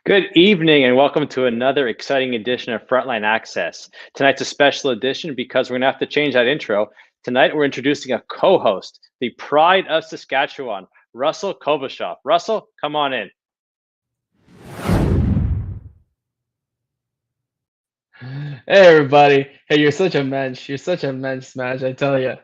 Good evening and welcome to another exciting edition of Frontline Access. Tonight's a special edition because we're going to have to change that intro. Tonight we're introducing a co-host, the pride of Saskatchewan, Russell Kovashov. Russell, come on in. Hey everybody. Hey, you're such a mensch. You're such a mensch, Smash, I tell you.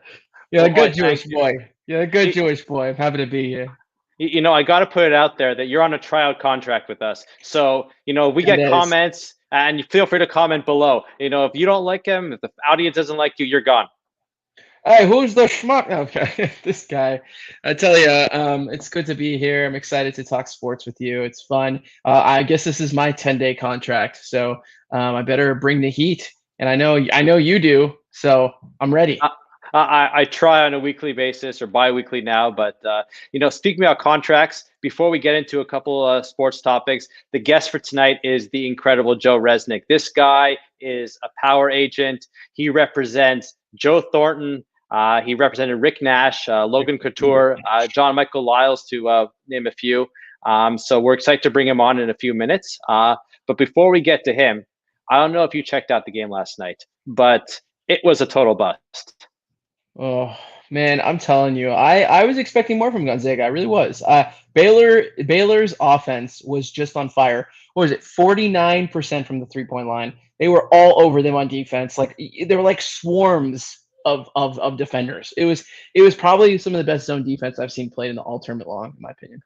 You're a Why, good Jewish thank you. boy. You're a good Jewish boy. I'm happy to be here. I got to put it out there that you're on a tryout contract with us. So, we It get is. comments and you feel free to comment below. If you don't like him, if the audience doesn't like you, you're gone. Hey, who's the schmuck? Okay, this guy. I tell you, it's good to be here. I'm excited to talk sports with you. It's fun. I guess this is my 10-day contract, so I better bring the heat. And I know you do, so I'm ready. I try on a weekly basis or bi-weekly now, but speaking about contracts, before we get into a couple of sports topics, the guest for tonight is the incredible Joe Reznick. This guy is a power agent. He represents Joe Thornton. He represented Rick Nash, Logan Couture, John Michael Lyles, to name a few. So we're excited to bring him on in a few minutes. But before we get to him, I don't know if you checked out the game last night, but it was a total bust. Oh man, I'm telling you, I was expecting more from Gonzaga. I really was. Baylor's offense was just on fire. What was it? 49% from the 3-point line. They were all over them on defense. Like they were like swarms of defenders. It was probably some of the best zone defense I've seen played in the all tournament long, in my opinion.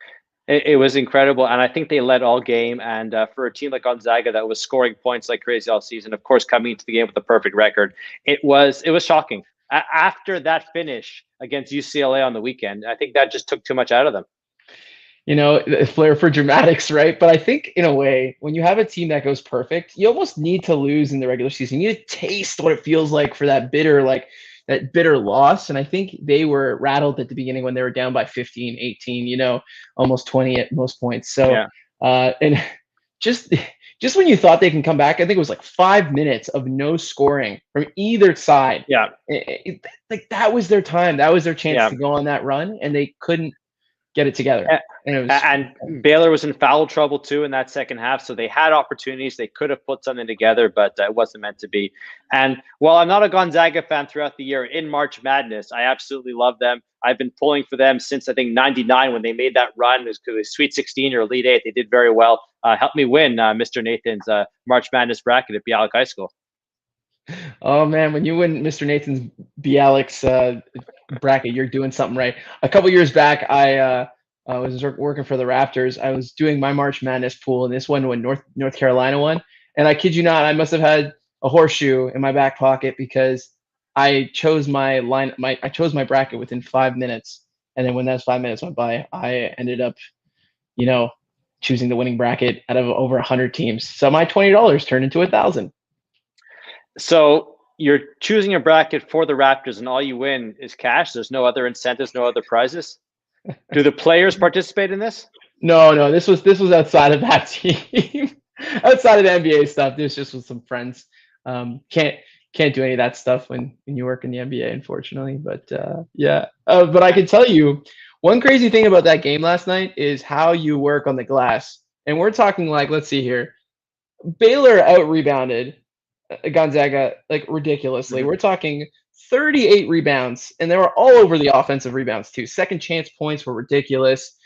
It was incredible, and I think they led all game. And for a team like Gonzaga that was scoring points like crazy all season, of course, coming into the game with a perfect record, it was shocking. After that finish against UCLA on the weekend, I think that just took too much out of them. A flair for dramatics, right? But I think in a way, when you have a team that goes perfect, you almost need to lose in the regular season. You need to taste what it feels like for that bitter loss. And I think they were rattled at the beginning when they were down by 15, 18, almost 20 at most points. So, Yeah, and just just when you thought they can come back, I think it was like 5 minutes of no scoring from either side. yeah, Like that was their time. That was their chance yeah. to go on that run, and they couldn't get it together. And it was And Baylor was in foul trouble too in that second half, so they had opportunities. They could have put something together, but it wasn't meant to be. And while I'm not a Gonzaga fan throughout the year, in March Madness, I absolutely love them. I've been pulling for them since I think '99 when they made that run. It was Sweet 16 or Elite Eight. They did very well. Helped me win Mr. Nathan's March Madness bracket at Bialik High School. oh man, when you win Mr. Nathan's Bialik's bracket, you're doing something right. A couple years back, I was working for the Raptors. I was doing my March Madness pool, and this one when North Carolina won. And I kid you not, I must have had a horseshoe in my back pocket because I chose I chose my bracket within 5 minutes, and then when those 5 minutes went by, I ended up, you know, choosing the winning bracket out of over 100 teams. So my $20 turned into 1,000. So you're choosing a bracket for the Raptors, and all you win is cash. There's no other incentives, no other prizes. Do the players participate in this? No, this was outside of that team, outside of the NBA stuff. This just with some friends. Can't do any of that stuff when you work in the NBA, unfortunately. But yeah, but I can tell you one crazy thing about that game last night is how you work on the glass. And we're talking like, let's see here, Baylor out rebounded Gonzaga like ridiculously. Mhm. We're talking 38 rebounds, and they were all over the offensive rebounds too. Second chance points were ridiculous,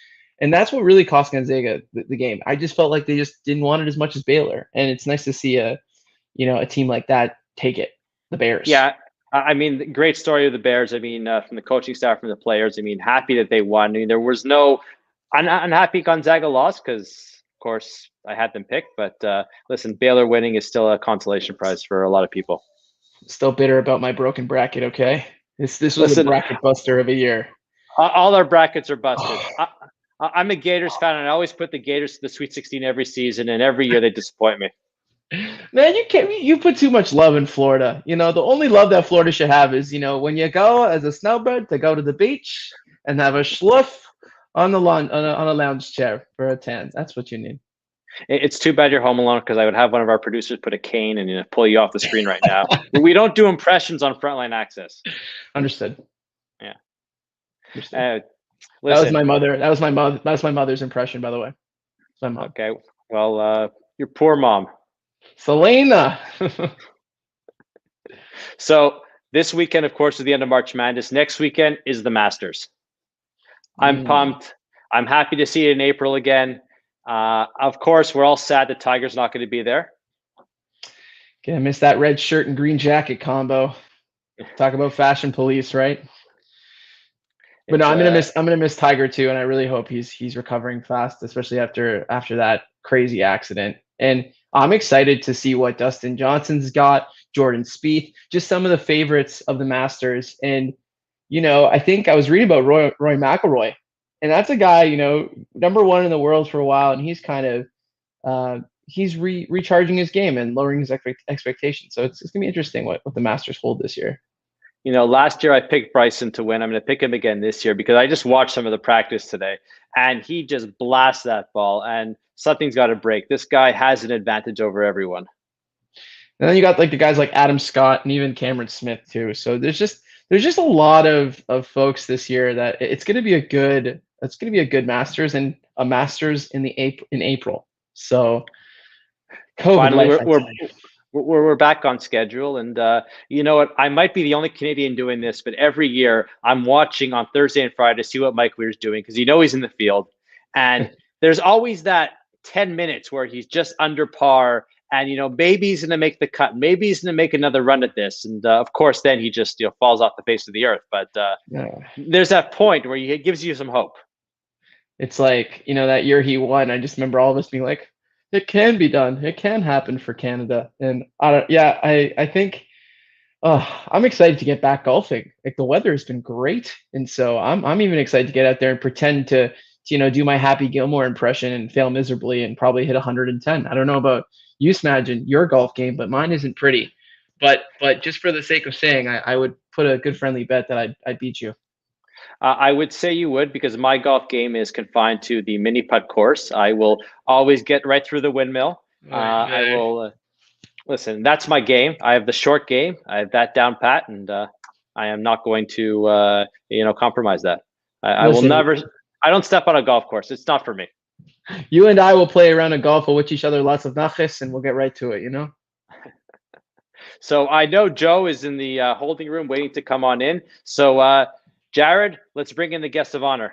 and that's what really cost Gonzaga the game. I just felt like they just didn't want it as much as Baylor, and it's nice to see a team like that take it. The Bears. Yeah, I mean, great story of the Bears. I mean, from the coaching staff, from the players. I mean, happy that they won. I mean, there was no unhappy Gonzaga loss because, of course, I had them picked. But listen, Baylor winning is still a consolation prize for a lot of people. Still bitter about my broken bracket. Okay, this was a Listen, bracket buster of a year. all our brackets are busted. I'm a Gators fan, and I always put the Gators to the Sweet 16 every season, and every year they disappoint me. Man, you put too much love in Florida. The only love that Florida should have is, when you go as a snowbird to go to the beach and have a schluff on the lawn on a lounge chair for a tan. That's what you need. It's too bad you're home alone because I would have one of our producers put a cane and pull you off the screen right now. We don't do impressions on Frontline Access. Understood. Yeah. Understood. That was Listen. my mother. That was my mother's impression, by the way. Okay. Well, your poor mom. Selena. So this weekend, of course, is the end of March Madness. Next weekend is the Masters. I'm pumped. I'm happy to see it in April again. Of course, we're all sad that Tiger's not going to be there. Gonna miss that red shirt and green jacket combo. Talk about fashion police, right? But no, I'm gonna miss Tiger too, and I really hope he's recovering fast, especially after that crazy accident. And I'm excited to see what Dustin Johnson's got, Jordan Spieth, just some of the favorites of the Masters. And I think I was reading about Roy McIlroy, and that's a guy, number one in the world for a while, and he's kind of he's recharging his game and lowering his expectations. So it's gonna be interesting what the Masters hold this year. Last year I picked Bryson to win. I'm going to pick him again this year because I just watched some of the practice today, and he just blasts that ball, and something's got to break. This guy has an advantage over everyone. And then you got like the guys like Adam Scott and even Cameron Smith too. So there's just a lot of folks this year that it's going to be a good Masters, and a Masters in April. So COVID finally we're back on schedule, and you know what? I might be the only Canadian doing this, but every year I'm watching on Thursday and Friday to see what Mike Weir's doing because he's in the field, and there's always that 10 minutes where he's just under par, and maybe he's going to make the cut, maybe he's going to make another run at this, and of course then he just falls off the face of the earth. But there's that point where he gives you some hope. It's like that year he won. I just remember all of us being like, it can be done. It can happen for Canada. And I think I'm excited to get back golfing. Like the weather has been great. And so I'm even excited to get out there and pretend to do my Happy Gilmore impression and fail miserably and probably hit 110. I don't know about you, Smagin, your golf game, but mine isn't pretty. But just for the sake of saying, I would put a good friendly bet that I'd beat you. I would say you would, because my golf game is confined to the mini putt course. I will always get right through the windmill. I will listen. That's my game. I have the short game. I have that down pat, and I am not going to compromise that. I will never. I don't step on a golf course. It's not for me. You and I will play around a golf. We'll wish each other lots of naches, and we'll get right to it. So I know Joe is in the holding room waiting to come on in. So. Jared, let's bring in the guest of honor.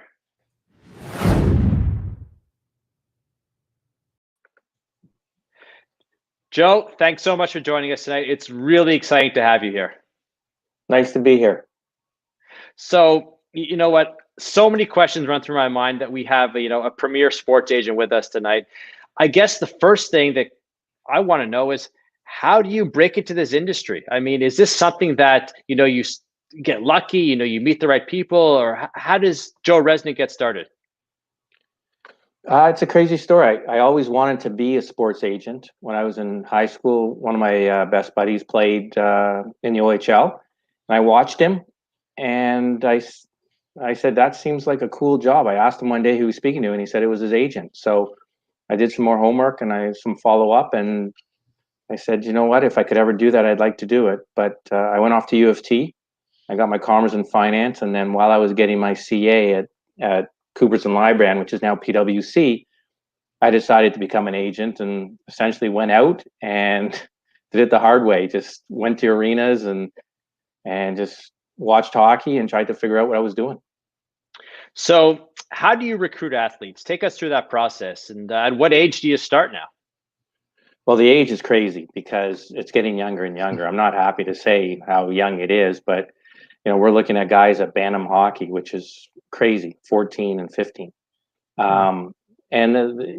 Joe, thanks so much for joining us tonight. It's really exciting to have you here. Nice to be here. So, you know what? So many questions run through my mind that we have, a premier sports agent with us tonight. I guess the first thing that I want to know is, how do you break into this industry? I mean, is this something that, you get lucky, you meet the right people, or how does Joe Reznick get started? It's a crazy story. I always wanted to be a sports agent. When I was in high school, one of my best buddies played in the OHL, and I watched him, and I said, that seems like a cool job. I asked him one day who he was speaking to, and he said it was his agent. So I did some more homework and some follow up, and I said, you know what, if I could ever do that, I'd like to do it. But I went off to U of T. I got my Commerce in Finance, and then while I was getting my CA at Coopers and Lybrand, which is now PwC, I decided to become an agent, and essentially went out and did it the hard way. Just went to arenas and just watched hockey and tried to figure out what I was doing. So how do you recruit athletes? Take us through that process. And at what age do you start now? Well, the age is crazy because it's getting younger and younger. I'm not happy to say how young it is, but we're looking at guys at Bantam Hockey, which is crazy, 14 and 15. And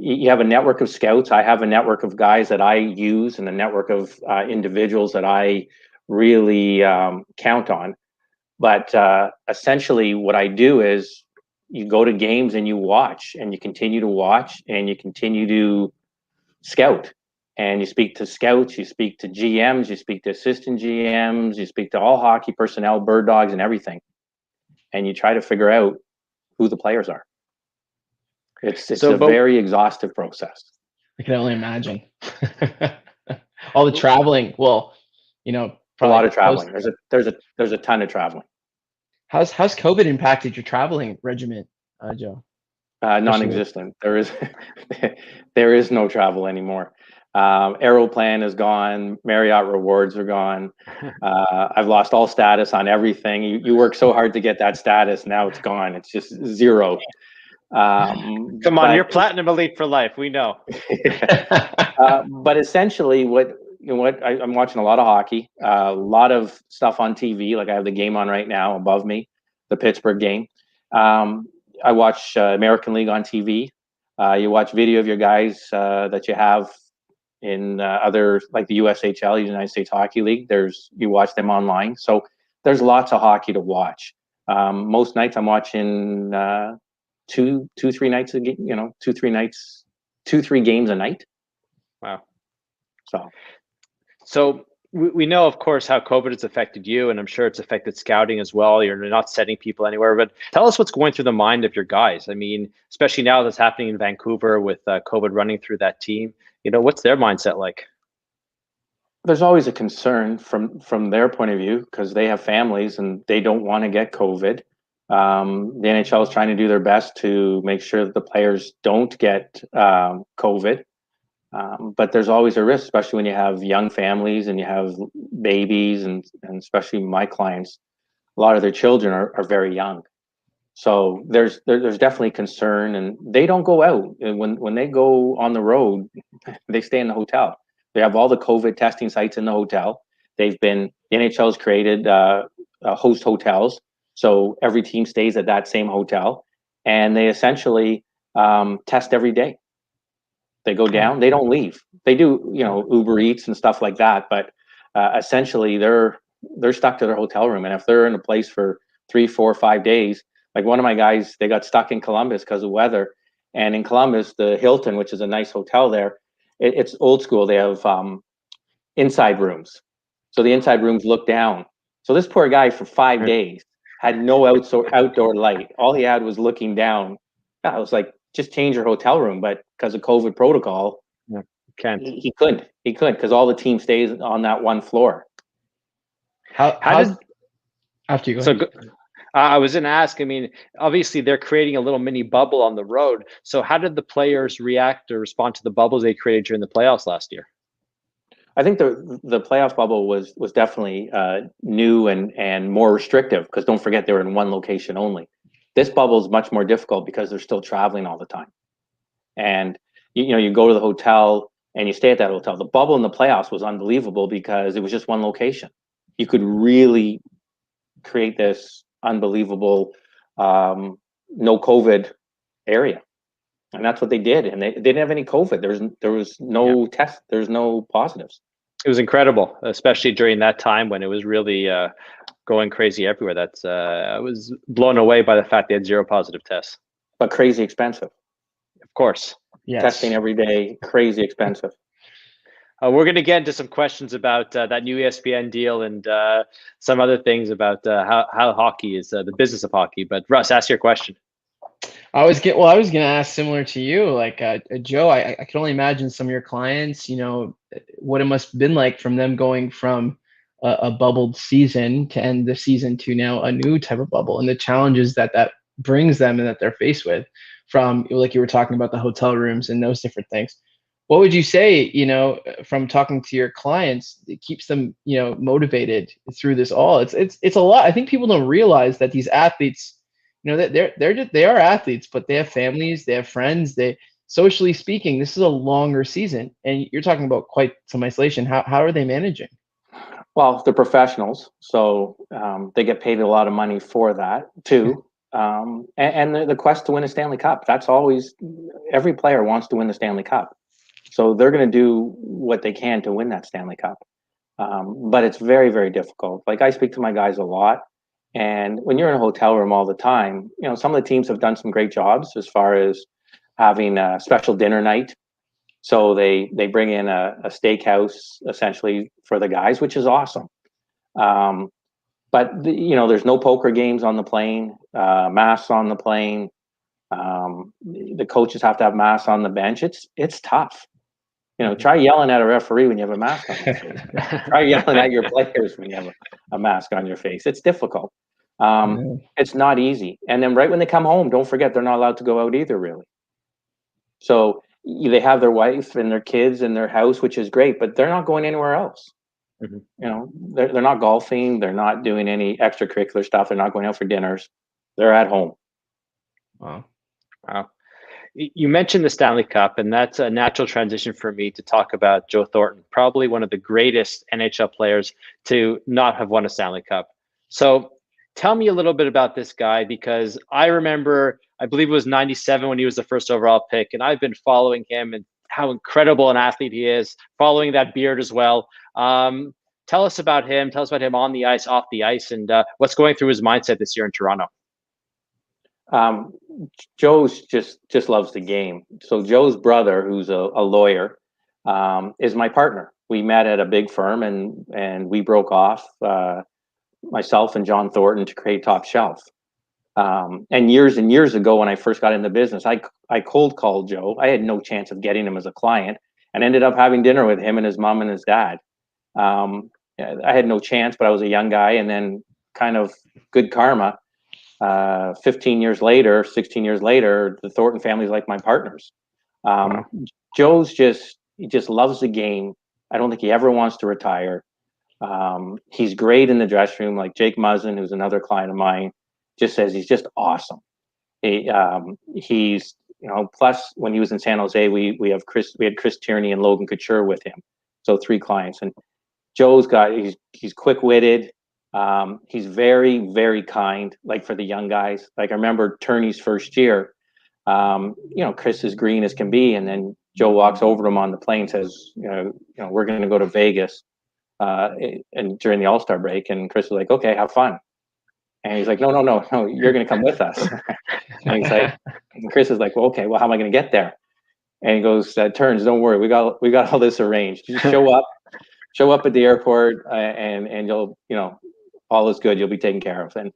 you have a network of scouts. I have a network of guys that I use, and a network of individuals that I really count on. But essentially what I do is you go to games and you watch, and you continue to watch, and you continue to scout. And you speak to scouts, you speak to GMs, you speak to assistant GMs, you speak to all hockey personnel, bird dogs, and everything. And you try to figure out who the players are. It's a very exhaustive process. I can only imagine. All the traveling. Well, a lot of traveling. There's a ton of traveling. How's COVID impacted your traveling regimen, Joe? Non-existent. There is there is no travel anymore. Aeroplan is gone. Marriott rewards are gone. I've lost all status on everything. You work so hard to get that status. Now it's gone. It's just zero. Come on, you're platinum elite for life. We know. But essentially, I'm watching a lot of hockey, a lot of stuff on TV. Like I have the game on right now above me, the Pittsburgh game. I watch American League on TV. You watch video of your guys that you have in other, like the USHL, United States Hockey League. You watch them online. So there's lots of hockey to watch. Most nights I'm watching 2-3 nights a game. 2-3 games a night. Wow. So we know, of course, how COVID has affected you, and I'm sure it's affected scouting as well. You're not sending people anywhere, but tell us what's going through the mind of your guys. I mean, especially now that's happening in Vancouver with COVID running through that team. What's their mindset like? There's always a concern from their point of view because they have families and they don't want to get COVID. The NHL is trying to do their best to make sure that the players don't get COVID. But there's always a risk, especially when you have young families and you have babies, and especially my clients, a lot of their children are very young. So there's definitely concern, and they don't go out. And when they go on the road, they stay in the hotel. They have all the COVID testing sites in the hotel. The NHL has created host hotels, so every team stays at that same hotel, and they essentially test every day. They go down. They don't leave. They do, Uber Eats and stuff like that. But essentially, they're stuck to their hotel room. And if they're in a place for 3, 4, 5 days, like one of my guys, they got stuck in Columbus because of weather. And in Columbus, the Hilton, which is a nice hotel there, it's old school. They have inside rooms. So the inside rooms look down. So this poor guy for 5 days had no outdoor light. All he had was looking down. I was like, just change your hotel room, but because of COVID protocol, he couldn't because all the team stays on that one floor. After you go ahead. I was going to ask, I mean, obviously they're creating a little mini bubble on the road. So how did the players react or respond to the bubbles they created during the playoffs last year? I think the playoff bubble was definitely new and more restrictive because don't forget they were in one location only. This bubble is much more difficult because they're still traveling all the time. And, you go to the hotel and you stay at that hotel. The bubble in the playoffs was unbelievable because it was just one location. You could really create this unbelievable no COVID area. And that's what they did. And they didn't have any COVID. There was no test. There's no positives. It was incredible, especially during that time when it was really going crazy everywhere. I was blown away by the fact they had 0 positive tests. But crazy expensive. Of course. Yes. Testing every day, crazy expensive. We're going to get into some questions about that new ESPN deal and some other things about how hockey is, the business of hockey. But Russ, ask your question. I was going to ask similar to you, like Joe. I can only imagine some of your clients, what it must have been like from them going from a bubbled season to end the season to now a new type of bubble, and the challenges that brings them and that they're faced with, from like you were talking about the hotel rooms and those different things. What would you say, from talking to your clients, it keeps them, motivated through this all? It's a lot. I think people don't realize that these athletes, they are athletes, but they have families, they have friends. Socially speaking, this is a longer season, and you're talking about quite some isolation. How are they managing? Well, they're professionals, so they get paid a lot of money for that too. And the quest to win a Stanley Cup. That's always, every player wants to win the Stanley Cup. So they're going to do what they can to win that Stanley Cup. But it's very, very difficult. Like I speak to my guys a lot. And when you're in a hotel room all the time, some of the teams have done some great jobs as far as having a special dinner night. So they bring in a steakhouse essentially for the guys, which is awesome. But there's no poker games on the plane, masks on the plane. The coaches have to have masks on the bench. It's tough. Try yelling at a referee when you have a mask on your face. Try yelling at your players when you have a mask on your face. It's difficult. It's not easy. And then right when they come home, don't forget they're not allowed to go out either, really. So they have their wife and their kids and their house, which is great, but they're not going anywhere else. You know, they're not golfing. They're not doing any extracurricular stuff. They're not going out for dinners. They're at home. Wow. You mentioned the Stanley Cup, and that's a natural transition for me to talk about Joe Thornton, probably one of the greatest NHL players to not have won a Stanley Cup. So tell me a little bit about this guy, because I remember, I believe it was 97 when he was the first overall pick, and I've been following him and how incredible an athlete he is, following that beard as well. Tell us about him. Tell us about him on the ice, off the ice, and what's going through his mindset this year in Toronto. Joe's just loves the game. So Joe's brother, who's a lawyer, is my partner. We met at a big firm, and we broke off, myself and John Thornton, to create Top Shelf. And years ago, when I first got in the business, I cold called Joe. I had no chance of getting him as a client, and ended up having dinner with him and his mom and his dad. I had no chance, but I was a young guy, and then kind of good karma. 16 years later, the Thornton family's like my partners. Joe's he just loves the game. I don't think he ever wants to retire. He's great in the dressing room. Like Jake Muzzin, who's another client of mine, just says he's just awesome. He's, plus when he was in San Jose, we had Chris Tierney and Logan Couture with him. So 3 clients. And Joe's he's quick-witted. He's very, very kind, like for the young guys. Like I remember Turney's first year, Chris is green as can be. And then Joe walks over to him on the plane and says, we're going to go to Vegas and during the All-Star break. And Chris was like, okay, have fun. And he's like, no, you're going to come with us. And he's like, and Chris is like, well, okay, well, how am I going to get there? And he goes, Turns, don't worry. We got all this arranged. You just show up at the airport and you'll, all is good. You'll be taken care of. And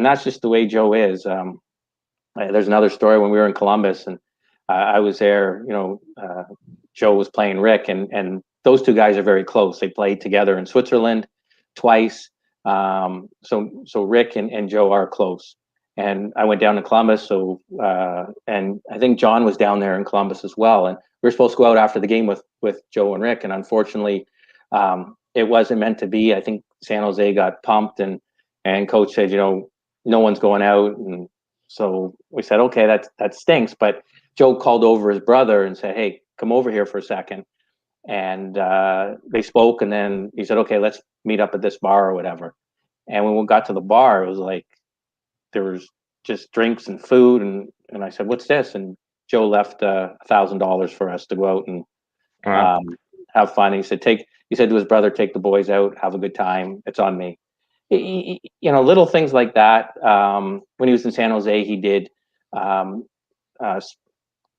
that's just the way Joe is. There's another story when we were in Columbus, and I was there, Joe was playing Rick, and those 2 guys are very close. They played together in Switzerland twice. So Rick and Joe are close. And I went down to Columbus. And I think John was down there in Columbus as well. And we were supposed to go out after the game with Joe and Rick. And unfortunately, it wasn't meant to be. I think San Jose got pumped, and coach said, no one's going out. And so we said, okay, that stinks. But Joe called over his brother and said, hey, come over here for a second. And they spoke, and then he said, okay, let's meet up at this bar or whatever. And when we got to the bar, it was like there was just drinks and food, and I said, what's this? And Joe left $1,000 for us to go out and have fun. He said to his brother, take the boys out, have a good time. It's on me. Little things like that. When he was in San Jose, he did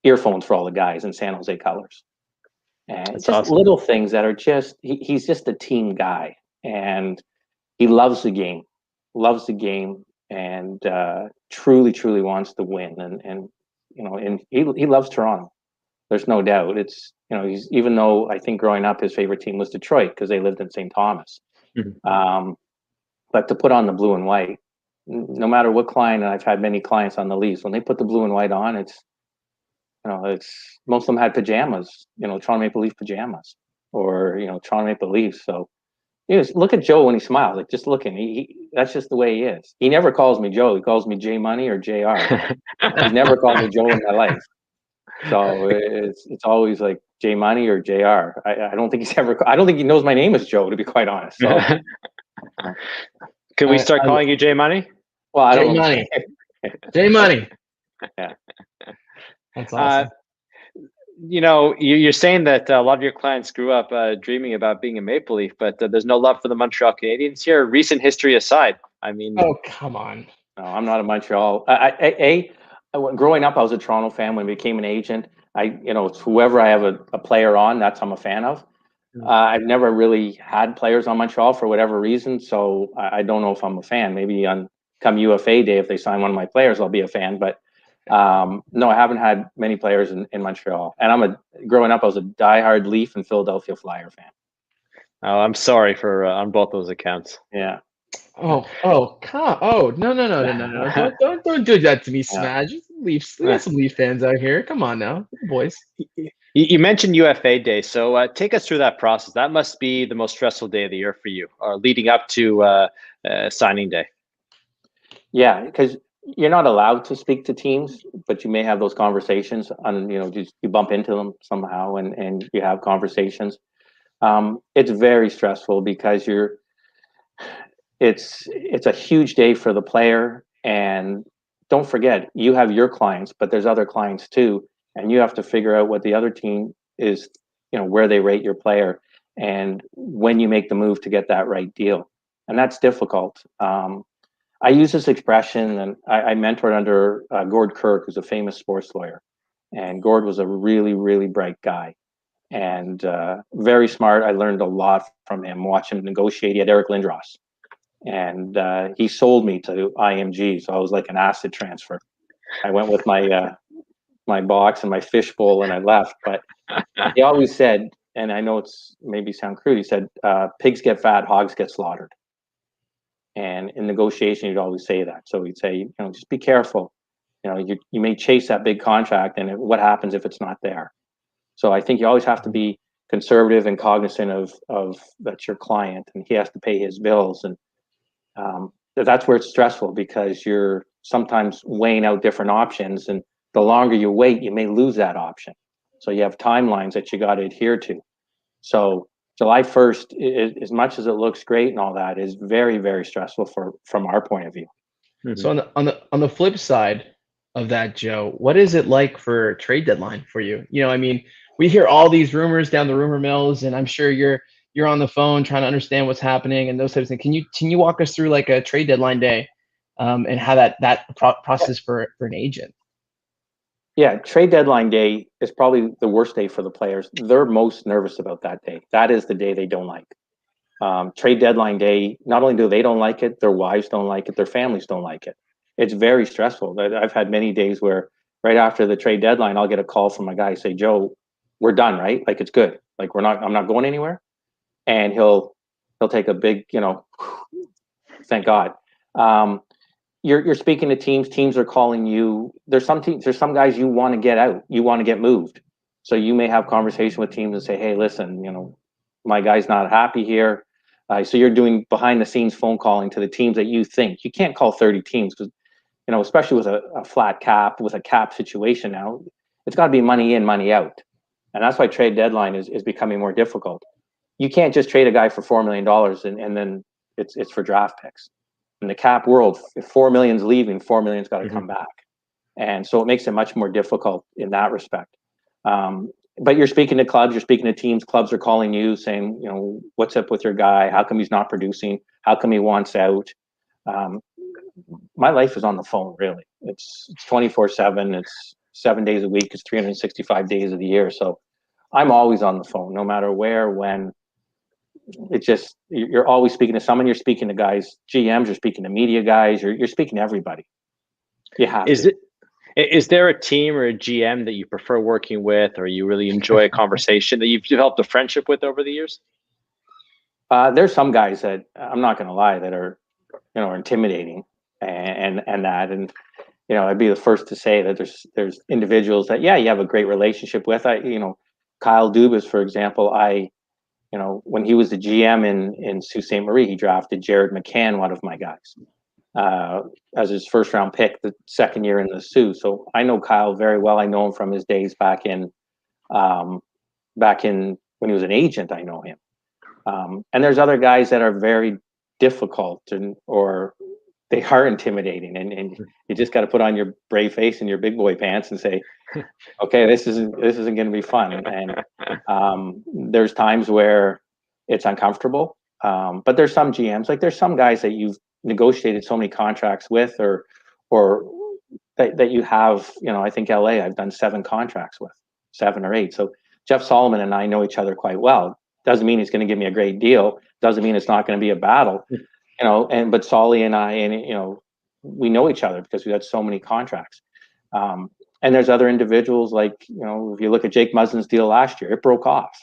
earphones for all the guys in San Jose colors. And it's just awesome. Little things that are he's just a team guy, and he loves the game, and truly wants to win. And he loves Toronto. There's no doubt. It's, even though I think growing up, his favorite team was Detroit because they lived in St. Thomas. But to put on the blue and white, no matter what client, and I've had many clients on the Leafs, when they put the blue and white on, it's most of them had pajamas, Toronto Maple Leaf pajamas, or Toronto Maple Leafs. So look at Joe when he smiles, like just looking. That's just the way he is. He never calls me Joe. He calls me J Money or JR. He's never called me Joe in my life. So it's always like J Money or JR. I don't think I don't think he knows my name is Joe, to be quite honest. So can we start calling you J Money? Well, I J don't Money. J Money. Yeah. That's awesome. You're saying that a lot of your clients grew up dreaming about being a Maple Leaf, but there's no love for the Montreal Canadiens here. Recent history aside, I mean. Oh, come on. No, I'm not a Montreal. Growing up, I was a Toronto fan. When I became an agent, it's whoever I have a player on, that's I'm a fan of. I've never really had players on Montreal for whatever reason, so I don't know if I'm a fan. Maybe on come UFA day, if they sign one of my players, I'll be a fan. But no, I haven't had many players in Montreal. And growing up, I was a diehard Leaf and Philadelphia Flyer fan. Oh, I'm sorry for on both those accounts. Yeah. No. Don't do that to me, Yeah. Smash. Leafs, we got some Leaf fans out here. Come on now, boys. You mentioned UFA day, so take us through that process. That must be the most stressful day of the year for you, leading up to signing day. Yeah, because you're not allowed to speak to teams, but you may have those conversations on, just you bump into them somehow and you have conversations. It's very stressful because it's a huge day for the player. And don't forget, you have your clients, but there's other clients too. And you have to figure out what the other team is, where they rate your player and when you make the move to get that right deal. And that's difficult. I use this expression, and I mentored under Gord Kirk, who's a famous sports lawyer. And Gord was a really, really bright guy and very smart. I learned a lot from him, watching him negotiate. He had Eric Lindros. And he sold me to IMG, so I was like an acid transfer. I went with my my box and my fishbowl, and I left. But he always said, and I know it's maybe sound crude, he said, pigs get fat, hogs get slaughtered. And in negotiation, he'd always say that. So he'd say, just be careful. You may chase that big contract, and what happens if it's not there? So I think you always have to be conservative and cognizant of that's your client, and he has to pay his bills. And that's where it's stressful because you're sometimes weighing out different options, and the longer you wait, you may lose that option. So you have timelines that you got to adhere to. So July 1st, as much as it looks great and all that, is very, very stressful from our point of view. Mm-hmm. So on the flip side of that, Joe, what is it like for trade deadline for you? We hear all these rumors down the rumor mills, and I'm sure you're on the phone trying to understand what's happening and those types of things. Can you walk us through like a trade deadline day, and how that process for an agent? Yeah, trade deadline day is probably the worst day for the players. They're most nervous about that day. That is the day they don't like. Trade deadline day, not only do they don't like it, their wives don't like it, their families don't like it. It's very stressful. I've had many days where right after the trade deadline, I'll get a call from my guy, say, Joe, we're done, right? Like, it's good. Like, I'm not going anywhere. And he'll take a big, thank God. You're speaking to teams are calling you. There's some guys you want to get out, you want to get moved. So you may have conversation with teams and say, hey, listen, my guy's not happy here. So you're doing behind the scenes phone calling to the teams that you think. You can't call 30 teams because, especially with a flat cap, with a cap situation now, it's got to be money in, money out. And that's why trade deadline is becoming more difficult. You can't just trade a guy for $4 million and then it's for draft picks. In the cap world, if $4 million's leaving, $4 million's got to come back. And so it makes it much more difficult in that respect. But you're speaking to clubs, you're speaking to teams, clubs are calling you saying, what's up with your guy? How come he's not producing? How come he wants out? My life is on the phone, really. It's 24/7. It's 7 days a week. It's 365 days of the year. So I'm always on the phone, no matter where, when. It's just, you're always speaking to someone. You're speaking to guys, GMs, you're speaking to media guys, you're speaking to everybody. You have to. Is there a team or a GM that you prefer working with, or you really enjoy a conversation that you've developed a friendship with over the years? There's some guys that I'm not going to lie that are, intimidating and that, and I'd be the first to say that there's individuals that, you have a great relationship with. Kyle Dubas, for example, when he was the GM in Sault Ste. Marie, he drafted Jared McCann, one of my guys, as his first round pick, the second year in the Sioux. So I know Kyle very well. I know him from his days back in when he was an agent. I know him. And there's other guys that are very difficult or they are intimidating, and you just got to put on your brave face and your big boy pants and say, okay, this isn't going to be fun. And there's times where it's uncomfortable. But there's some GMs, like there's some guys that you've negotiated so many contracts with, or that you have, I think LA, I've done 7 contracts with, 7 or 8. So Jeff Solomon and I know each other quite well. Doesn't mean he's going to give me a great deal. Doesn't mean it's not going to be a battle, but Solly and I, we know each other because we had so many contracts. And there's other individuals like, if you look at Jake Muslin's deal last year, it broke off.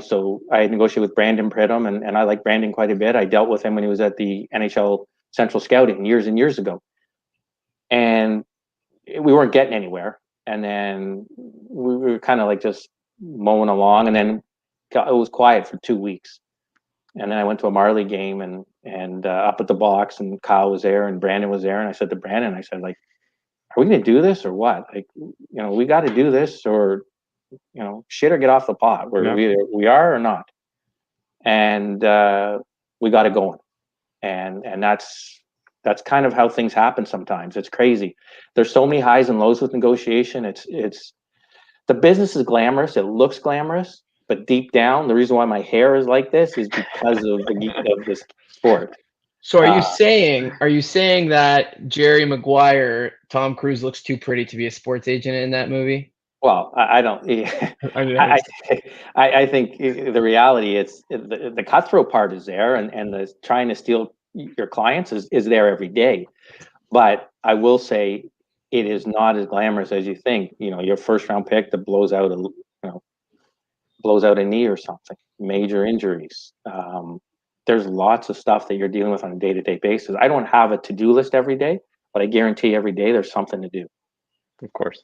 so I negotiated with Brandon Pridham, and I like Brandon quite a bit. I dealt with him when he was at the NHL Central Scouting years and years ago. And we weren't getting anywhere. And then we were kind of like just mowing along, and then it was quiet for 2 weeks. And then I went to a Marley game and up at the box, and Kyle was there and Brandon was there. And I said to Brandon, I said, like, are we going to do this or what? Like, we got to do this, or, shit or get off the pot. We are or not. And we got it going. And that's kind of how things happen sometimes. It's crazy. There's so many highs and lows with negotiation. It's the business is glamorous. It looks glamorous, but deep down, the reason why my hair is like this is because of this sport. So are you saying that Jerry Maguire, Tom Cruise, looks too pretty to be a sports agent in that movie? Well, I don't. I think the reality is the cutthroat part is there, and the trying to steal your clients is there every day. But I will say it is not as glamorous as you think. Your first round pick that blows out a knee or something, major injuries. There's lots of stuff that you're dealing with on a day-to-day basis. I don't have a to-do list every day, but I guarantee every day there's something to do. Of course.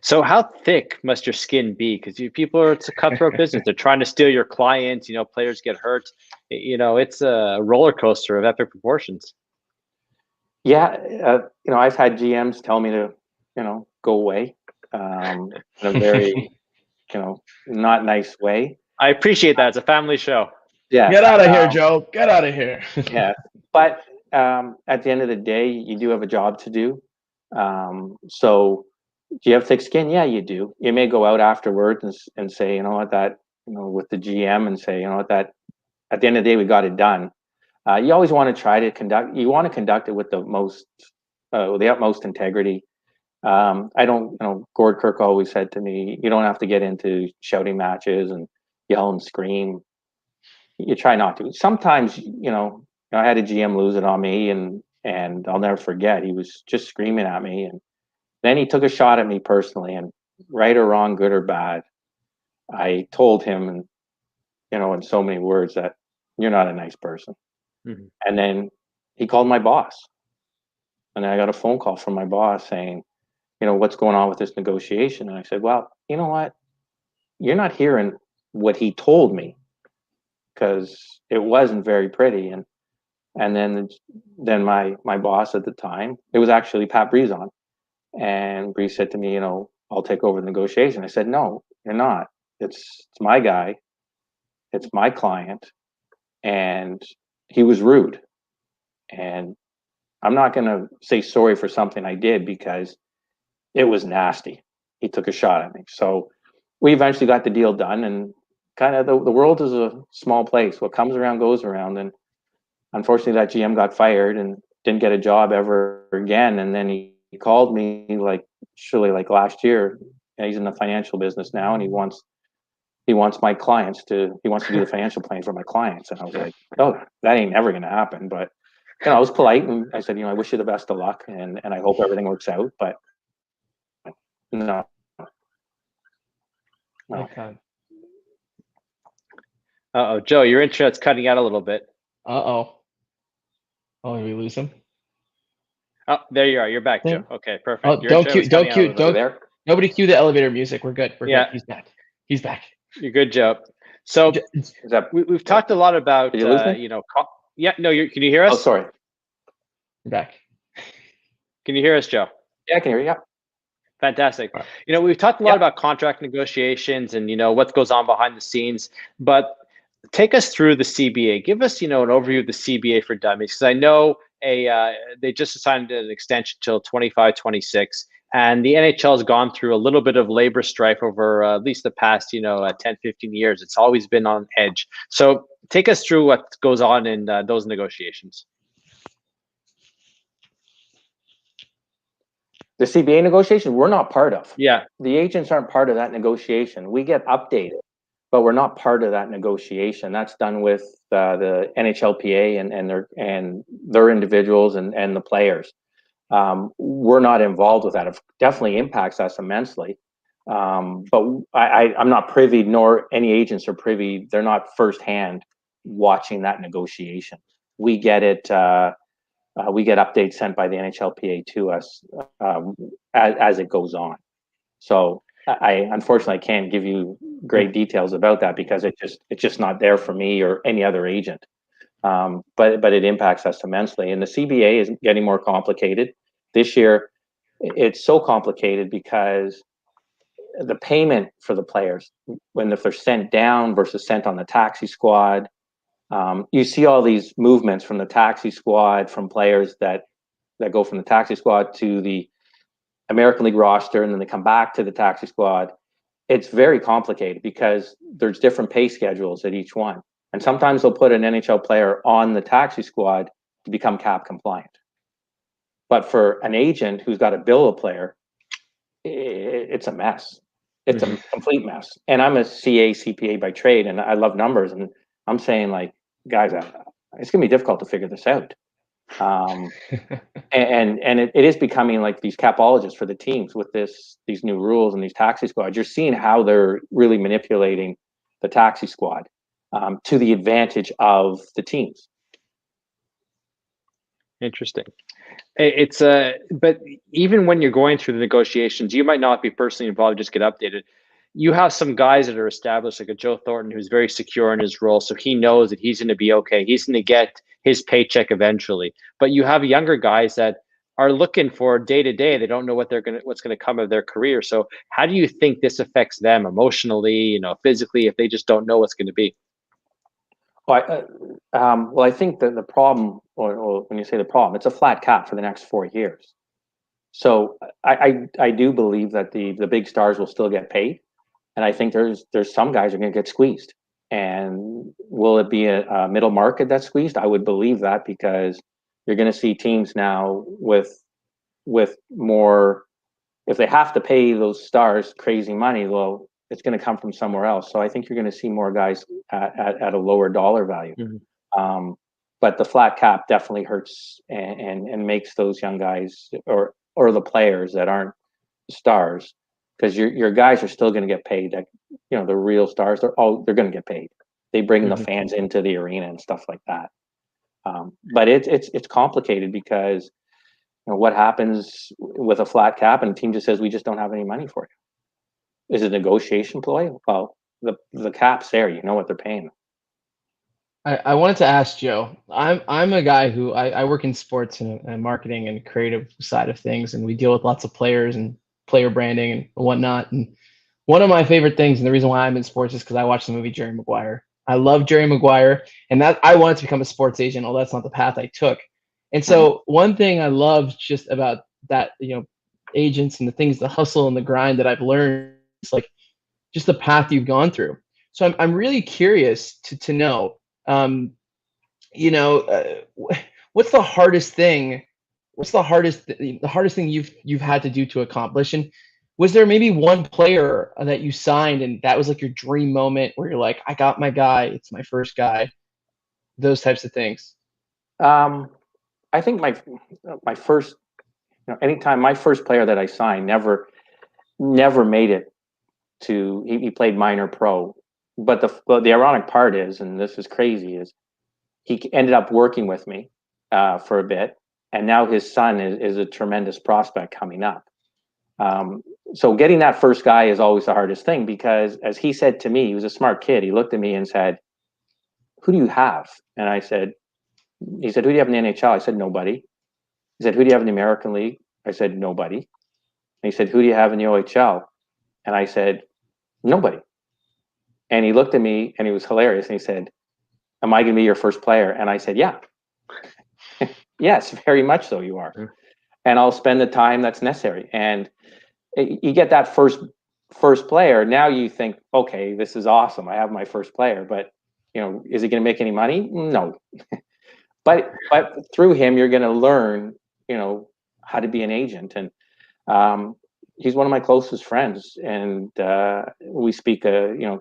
So how thick must your skin be? Because it's a cutthroat business. They're trying to steal your clients. Players get hurt. It's a roller coaster of epic proportions. Yeah, I've had GMs tell me to, go away in a very, not nice way. I appreciate that. It's a family show. Yeah. Get out of here, Joe. Get out of here. Yeah, but at the end of the day, you do have a job to do. So do you have thick skin? Yeah, you do. You may go out afterwards and say, with the GM and say, that at the end of the day, we got it done. You always want to try to conduct it with the utmost integrity. Gord Kirk always said to me, you don't have to get into shouting matches and yell and scream. You try not to. Sometimes, I had a GM lose it on me, and I'll never forget. He was just screaming at me, and then he took a shot at me personally, and right or wrong, good or bad, I told him, and in so many words, that you're not a nice person. Mm-hmm. And then he called my boss, and I got a phone call from my boss saying, what's going on with this negotiation? And I said, well, you know what? You're not hearing what he told me, because it wasn't very pretty. And then my boss at the time, it was actually Pat Brizon. And Bree said to me, I'll take over the negotiation. I said, no, you're not. It's my guy. It's my client. And he was rude. And I'm not going to say sorry for something I did, because it was nasty. He took a shot at me. So we eventually got the deal done, and kind of the world is a small place. What comes around goes around. And unfortunately, that GM got fired and didn't get a job ever again. And then he called me like last year. And he's in the financial business now, and he wants my clients to do the financial plan for my clients. And I was like, oh, that ain't never going to happen. But I was polite, and I said, I wish you the best of luck, and I hope everything works out. But no. Okay. Joe, your internet's cutting out a little bit. Oh, did we lose him? Oh, there you are. You're back, Joe. Okay, perfect. Oh, nobody cue the elevator music. We're good. We're good. He's back. He's back. You're good, Joe. So we've talked a lot about, can you hear us? Oh, sorry. You're back. Can you hear us, Joe? Yeah, I can hear you. Yeah. Fantastic. We've talked a lot about contract negotiations and, what goes on behind the scenes, but take us through the CBA. Give us, an overview of the CBA for dummies, because I know they just signed an extension till 25-26, and the NHL has gone through a little bit of labor strife over at least the past, 10, 15 years. It's always been on edge. So take us through what goes on in those negotiations. The CBA negotiation, we're not part of. Yeah. The agents aren't part of that negotiation. We get updated, but we're not part of that negotiation. That's done with the NHLPA and their individuals and the players. We're not involved with that. It definitely impacts us immensely. But I'm not privy, nor any agents are privy. They're not firsthand watching that negotiation. We get it. We get updates sent by the NHLPA to us as it goes on. So I unfortunately can't give you great details about that because it's just not there for me or any other agent. But it impacts us immensely. And the CBA is getting more complicated. This year, it's so complicated because the payment for the players, if they're sent down versus sent on the taxi squad, you see all these movements from the taxi squad, from players that go from the taxi squad to the American League roster, and then they come back to the taxi squad. It's very complicated because there's different pay schedules at each one. And sometimes they'll put an NHL player on the taxi squad to become cap compliant. But for an agent who's got to bill a player, it's a mess. It's a complete mess. And I'm a CPA by trade, and I love numbers. And I'm saying, like, guys, it's going to be difficult to figure this out. And it is becoming like these capologists for the teams with these new rules and these taxi squads. You're seeing how they're really manipulating the taxi squad to the advantage of the teams. Interesting. It's but even when you're going through the negotiations, you might not be personally involved, just get updated. You have some guys that are established, like a Joe Thornton, who's very secure in his role, so he knows that he's going to be okay. He's going to get his paycheck eventually. But you have younger guys that are looking for day to day. They don't know what's going to come of their career. So how do you think this affects them emotionally, physically, if they just don't know what's going to be? Well, I think that the problem, or when you say the problem, it's a flat cap for the next 4 years. So I do believe that the big stars will still get paid, and I think there's some guys are going to get squeezed. And will it be a middle market that's squeezed? I would believe that, because you're going to see teams now with more. If they have to pay those stars crazy money, well, it's going to come from somewhere else. So I think you're going to see more guys at a lower dollar value. Mm-hmm. But the flat cap definitely hurts and makes those young guys or the players that aren't stars, because your guys are still going to get paid. Like, the real stars, they're going to get paid. They bring mm-hmm. the fans into the arena and stuff like that. But it's complicated because what happens with a flat cap and a team just says, we just don't have any money for you. Is it a negotiation ploy? Well, the cap's there. You know what they're paying. I wanted to ask Joe. I'm a guy who I work in sports and marketing and creative side of things, and we deal with lots of players and player branding and whatnot. And one of my favorite things, and the reason why I'm in sports, is because I watched the movie Jerry Maguire. I love Jerry Maguire, and that I wanted to become a sports agent, although that's not the path I took. And so one thing I love just about that, agents and the things, the hustle and the grind that I've learned, is like just the path you've gone through. So I'm really curious to know, what's the hardest thing? What's the hardest thing you've had to do to accomplish? And was there maybe one player that you signed and that was like your dream moment where you're like, I got my guy, it's my first guy, those types of things? I think my first, anytime my first player that I signed never made it to. He played minor pro, but the ironic part is, and this is crazy, is he ended up working with me for a bit, and now his son is a tremendous prospect coming up. So getting that first guy is always the hardest thing, because as he said to me, he was a smart kid. He looked at me and said, "Who do you have?" And he said, "Who do you have in the NHL?" I said, "Nobody." He said, "Who do you have in the American League?" I said, "Nobody." And he said, "Who do you have in the OHL?" And I said, "Nobody." And he looked at me and he was hilarious. And he said, "Am I going to be your first player?" And I said, "Yeah." "Yes, very much so you are. And I'll spend the time that's necessary." And you get that first player. Now you think, okay, this is awesome. I have my first player, but is he going to make any money? No. But through him, you're going to learn, how to be an agent. And he's one of my closest friends, and we speak,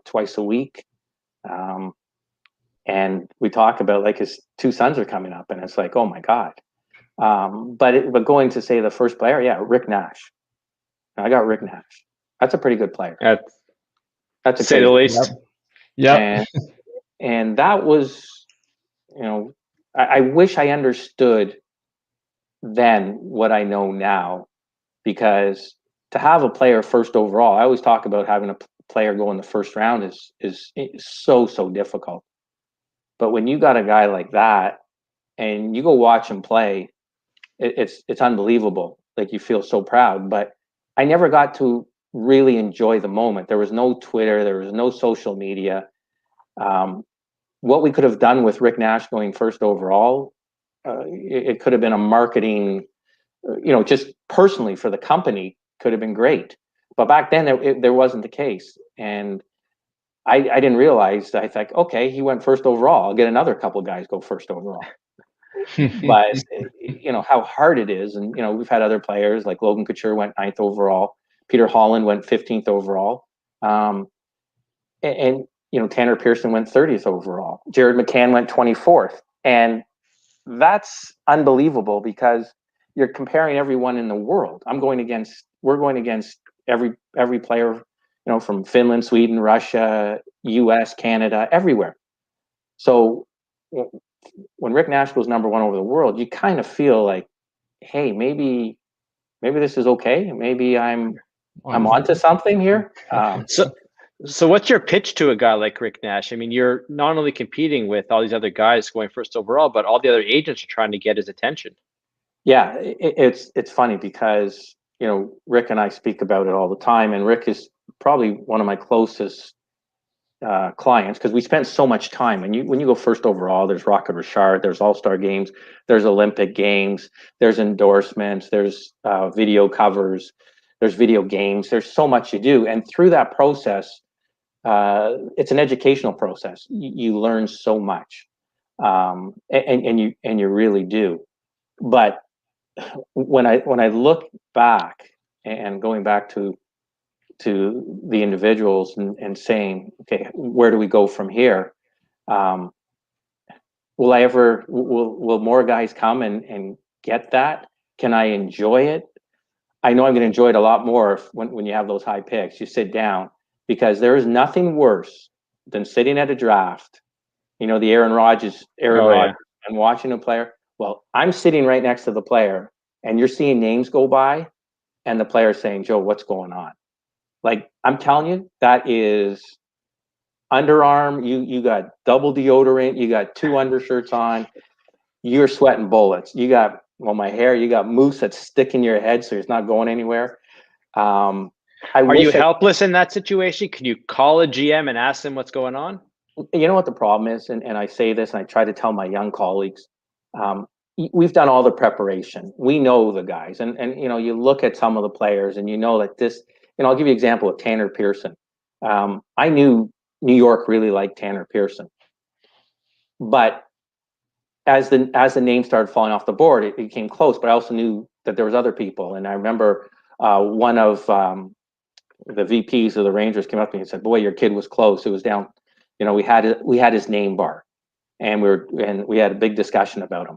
twice a week. And we talk about, like, his two sons are coming up, and it's like, oh my God. But going to say the first player, yeah, Rick Nash. I got Rick Nash. That's a pretty good player. That's to say the least. Yeah. And that was, you know, I wish I understood then what I know now, because to have a player first overall, I always talk about having a player go in the first round is so difficult. But when you got a guy like that and you go watch him play, it's unbelievable. Like, you feel so proud. But I never got to really enjoy the moment. There was no Twitter, there was no social media. What we could have done with Rick Nash going first overall, it could have been a marketing, just personally for the company, could have been great. But back then, there wasn't the case. And I didn't realize. I thought, okay, he went first overall, I'll get another couple guys go first overall. But how hard it is. And we've had other players like Logan Couture went 9th overall, Peter Holland went 15th overall, and Tanner Pearson went 30th overall, Jared McCann went 24th. And that's unbelievable, because you're comparing everyone in the world. We're going against every player, from Finland, Sweden, Russia, US, Canada, everywhere. So when Rick Nash goes number 1 over the world, you kind of feel like, hey, maybe this is okay. Maybe I'm onto something here. So what's your pitch to a guy like Rick Nash? I mean, you're not only competing with all these other guys going first overall, but all the other agents are trying to get his attention. Yeah, it's funny because Rick and I speak about it all the time, and Rick is probably one of my closest clients, because we spent so much time. And when you go first overall, there's Rocket Richard, there's All-Star games, there's Olympic games, there's endorsements, there's video covers, there's video games, there's so much you do. And through that process, it's an educational process. You learn so much, and you really do. But when I look back, and going back to the individuals, and saying, okay, where do we go from here? Will more guys come and get that? Can I enjoy it? I know I'm going to enjoy it a lot more when you have those high picks. You sit down, because there is nothing worse than sitting at a draft, the Aaron Rodgers, and watching a player. Well, I'm sitting right next to the player, and you're seeing names go by, and the player saying, Joe, what's going on? Like, I'm telling you, that is underarm. You got double deodorant. You got 2 undershirts on. You're sweating bullets. You got, my hair, you got mousse that's sticking your head, so it's not going anywhere. Are you helpless in that situation? Can you call a GM and ask them what's going on? You know what the problem is? And I say this, and I try to tell my young colleagues, we've done all the preparation. We know the guys. And you look at some of the players, and that this, I'll give you an example of Tanner Pearson. I knew New York really liked Tanner Pearson. But as the name started falling off the board, it became close. But I also knew that there was other people. And I remember one of the VPs of the Rangers came up to me and said, boy, your kid was close. It was down. We had his name bar, and we had a big discussion about him.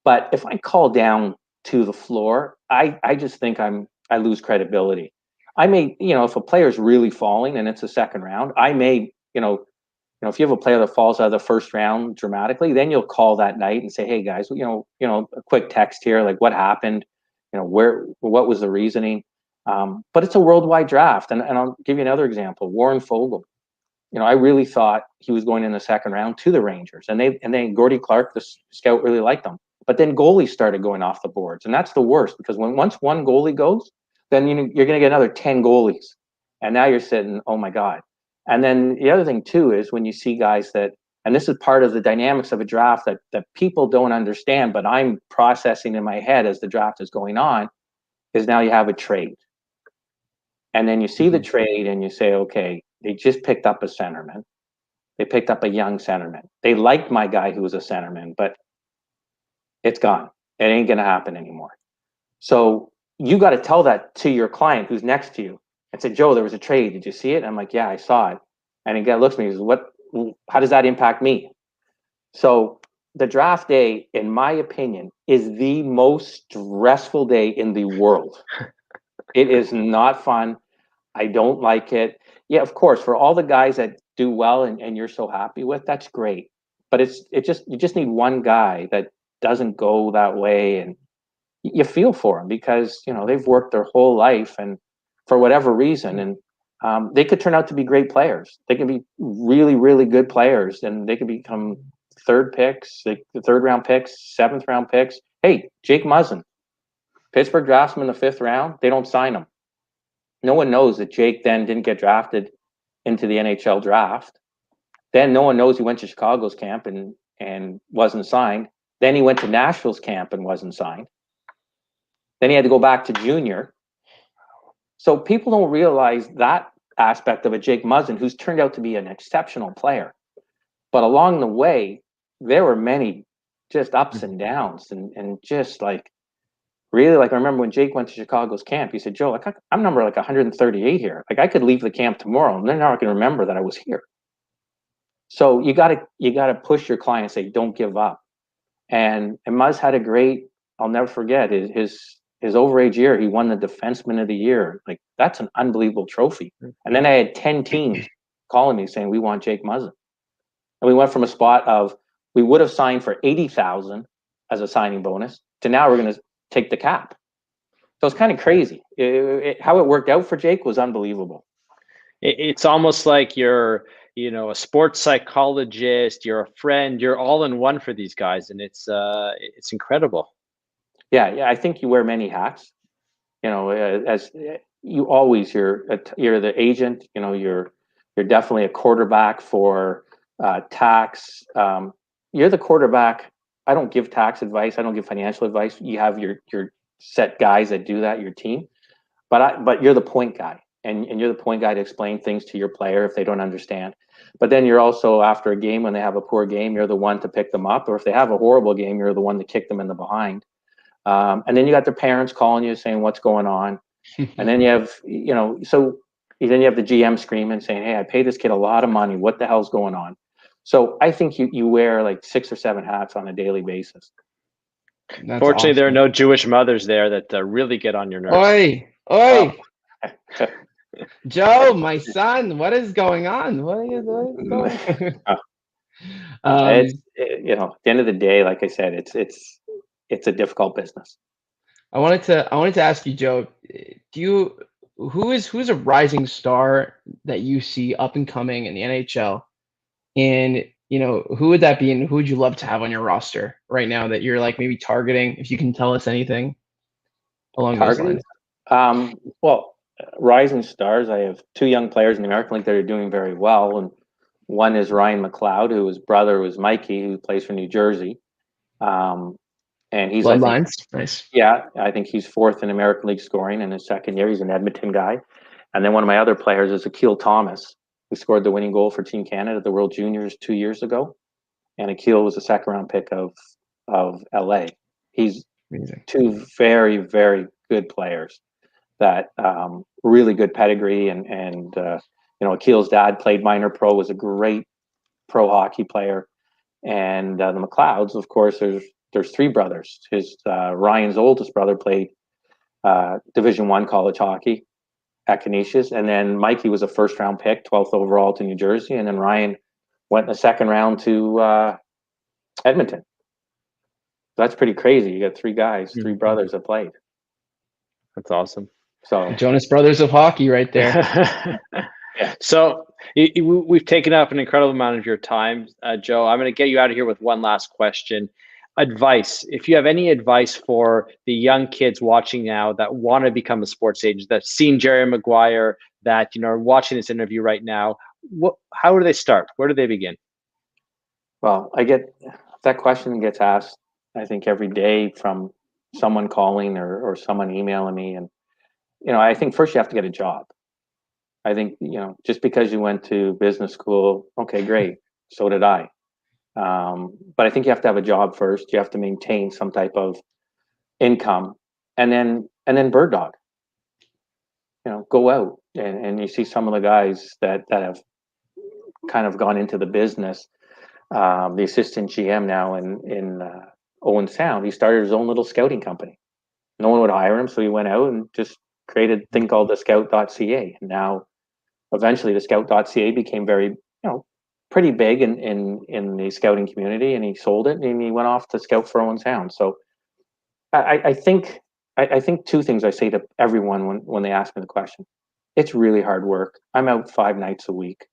But if I call down to the floor, I just think I lose credibility. I may, if a player's really falling and it's a second round, I may, if you have a player that falls out of the first round dramatically, then you'll call that night and say, hey guys, a quick text here, like, what happened? What was the reasoning? But it's a worldwide draft. And I'll give you another example, Warren Fogle. I really thought he was going in the second round to the Rangers, and then Gordie Clark, the scout, really liked him. But then goalies started going off the boards, and that's the worst, because once one goalie goes, then you're going to get another 10 goalies, and now you're sitting, oh my God. And then the other thing too is when you see guys that, and this is part of the dynamics of a draft that people don't understand, but I'm processing in my head as the draft is going on, is now you have a trade, and then you see the trade, and you say, okay, they just picked up a centerman. They picked up a young centerman. They liked my guy who was a centerman, but it's gone. It ain't going to happen anymore. So you got to tell that to your client who's next to you and say, Joe, there was a trade. Did you see it? And I'm like, yeah, I saw it. And the guy looks at me and says, how does that impact me? So the draft day, in my opinion, is the most stressful day in the world. It is not fun. I don't like it. Yeah, of course, for all the guys that do well and you're so happy with, that's great. But you just need one guy that doesn't go that way, and you feel for them because they've worked their whole life and for whatever reason, and they could turn out to be great players. They can be really, really good players, and they can become third picks, the third round picks, seventh round picks. Hey, Jake Muzzin, Pittsburgh drafts him in the fifth round. They don't sign him. No one knows that Jake then didn't get drafted into the NHL draft. Then no one knows he went to Chicago's camp and wasn't signed. Then he went to Nashville's camp and wasn't signed. Then he had to go back to junior. So people don't realize that aspect of a Jake Muzzin, who's turned out to be an exceptional player. But along the way, there were many just ups and downs and just like, really, like I remember when Jake went to Chicago's camp, he said, Joe, like I'm number like 138 here. Like I could leave the camp tomorrow and they're not going to remember that I was here. So you gotta push your client and say, don't give up. And Muzz had a great, I'll never forget his overage year. He won the Defenseman of the Year. Like that's an unbelievable trophy. And then I had 10 teams calling me saying, we want Jake Muzzin. And we went from a spot of, we would have signed for 80,000 as a signing bonus to now we're going to take the cap. So it's kind of crazy. How it worked out for Jake was unbelievable. It's almost like you're, a sports psychologist, you're a friend, you're all in one for these guys, and it's incredible. Yeah, I think you wear many hats. As you always, you're the agent. You're definitely a quarterback for tax. You're the quarterback. I don't give tax advice. I don't give financial advice. You have your set guys that do that, your team. But you're the point guy, and you're the point guy to explain things to your player if they don't understand. But then you're also, after a game, when they have a poor game, you're the one to pick them up. Or if they have a horrible game, you're the one to kick them in the behind. And then you got their parents calling you saying what's going on. And then you have, so then you have the GM screaming saying, hey, I paid this kid a lot of money. What the hell's going on? So I think you wear like 6 or 7 hats on a daily basis. That's Fortunately, awesome. There are no Jewish mothers there that really get on your nerves. Oi. Oh. Joe, my son, what is going on? What is going on? At the end of the day, like I said, it's a difficult business. I wanted to ask you, Joe, who's a rising star that you see up and coming in the NHL, and who would that be, and who would you love to have on your roster right now that you're like maybe targeting? If you can tell us anything along those lines. Well, rising stars. I have 2 young players in the American League that are doing very well, and one is Ryan McLeod, who his brother was Mikey, who plays for New Jersey. And he's bloodlines. Nice. Yeah, I think he's 4th in American League scoring in his second year. He's an Edmonton guy. And then one of my other players is Akil Thomas, who scored the winning goal for Team Canada at the World Juniors 2 years ago. And Akil was a second-round pick of LA. He's amazing. 2 very, very good players that really good pedigree. And Akil's dad played minor pro, was a great pro hockey player. And the McLeods, of course, there's 3 brothers. Ryan's oldest brother played Division I college hockey at Canisius, and then Mikey was a first-round pick, 12th overall to New Jersey, and then Ryan went in the second round to Edmonton. That's pretty crazy. You got 3 guys, 3 brothers that played. That's awesome. So Jonas Brothers of hockey, right there. Yeah. So we've taken up an incredible amount of your time, Joe. I'm going to get you out of here with one last question. Advice. If you have any advice for the young kids watching now that want to become a sports agent, that's seen Jerry Maguire, that are watching this interview right now, how do they start? Where do they begin? Well, I get that question gets asked, I think, every day from someone calling or someone emailing me, and I think first you have to get a job. I think just because you went to business school, okay, great. So did I. But I think you have to have a job first. You have to maintain some type of income, and then bird dog. Go out and you see some of the guys that have kind of gone into the business. The assistant GM now in Owen Sound, he started his own little scouting company. No one would hire him, so he went out and just created a thing called the Scout.ca. And now, eventually, the Scout.ca became very, pretty big in the scouting community, and he sold it and he went off to scout for Owen's Hound. So I think two things I say to everyone when they ask me the question. It's really hard work. I'm out 5 nights a week.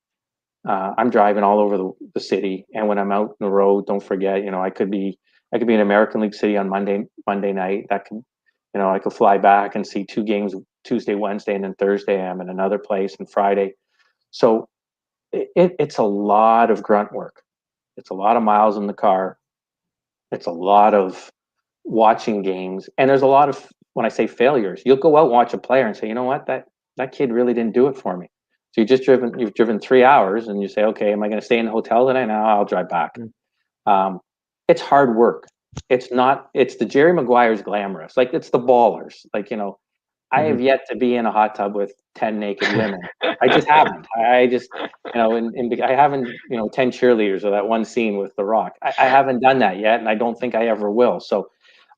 I'm driving all over the city, and when I'm out on the road, don't forget, I could be in American League City on Monday night. That could, I could fly back and see 2 games Tuesday, Wednesday, and then Thursday I'm in another place, and Friday. So it's a lot of grunt work. It's a lot of miles in the car. It's a lot of watching games, and there's a lot of, when I say failures, you'll go out and watch a player and say, you know what, that kid really didn't do it for me. So you've driven 3 hours, and you say, okay, am I going to stay in the hotel tonight? No, I'll drive back. It's hard work. It's the Jerry Maguire's glamorous. Like, it's the ballers. Like, I have yet to be in a hot tub with 10 naked women. I just haven't. I just, I haven't, 10 cheerleaders or that one scene with The Rock. I haven't done that yet, and I don't think I ever will. So,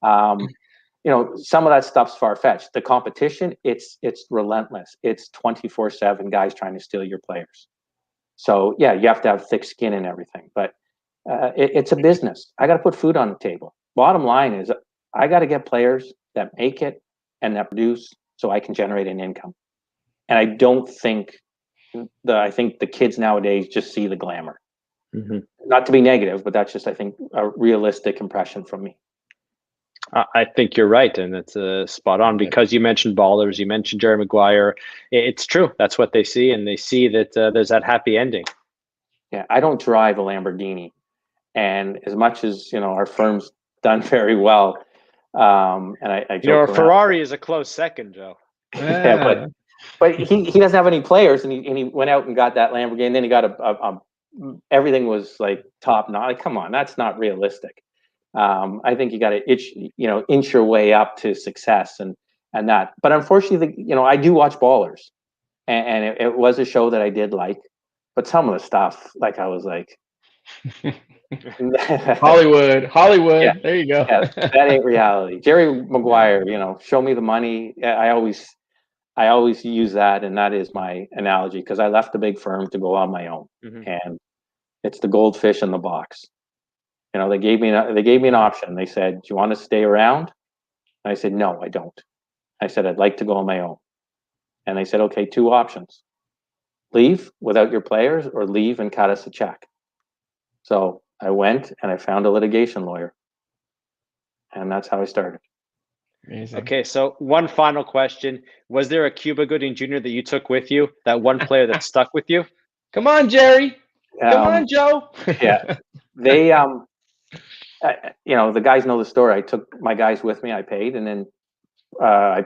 some of that stuff's far-fetched. The competition, it's relentless. It's 24/7 guys trying to steal your players. So yeah, you have to have thick skin and everything, but it's a business. I got to put food on the table. Bottom line is, I got to get players that make it and that produce, so I can generate an income. And I don't think I think the kids nowadays just see the glamour. Not to be negative, but that's just, I think, a realistic impression from me. I think you're right, and it's spot on, because you mentioned ballers, you mentioned Jerry Maguire. It's true. That's what they see, and they see that there's that happy ending. Yeah, I don't drive a Lamborghini, and as much as our firm's done very well, and I joke a Ferrari is a close second, Joe. Yeah, but he doesn't have any players, and he went out and got that Lamborghini, and then he got everything was like top notch. Like, come on, that's not realistic. I think you got to inch your way up to success, and that. But unfortunately, I do watch Ballers, and it was a show that I did like, but some of the stuff, like, I was like, Hollywood. Yeah, there you go. Yeah, that ain't reality. Jerry Maguire, show me the money. I always use that, and that is my analogy, because I left the big firm to go on my own, and it's the goldfish in the box. They gave me an option. They said, "Do you want to stay around?" And I said, "No, I don't." I said, "I'd like to go on my own." And they said, "Okay, 2 options: leave without your players, or leave and cut us a check." So I went and I found a litigation lawyer, and that's how I started. Amazing. Okay, so one final question: was there a Cuba Gooding Jr. that you took with you? That one player that stuck with you? Come on, Jerry. Come on, Joe. Yeah, they the guys know the story. I took my guys with me. I paid, and then I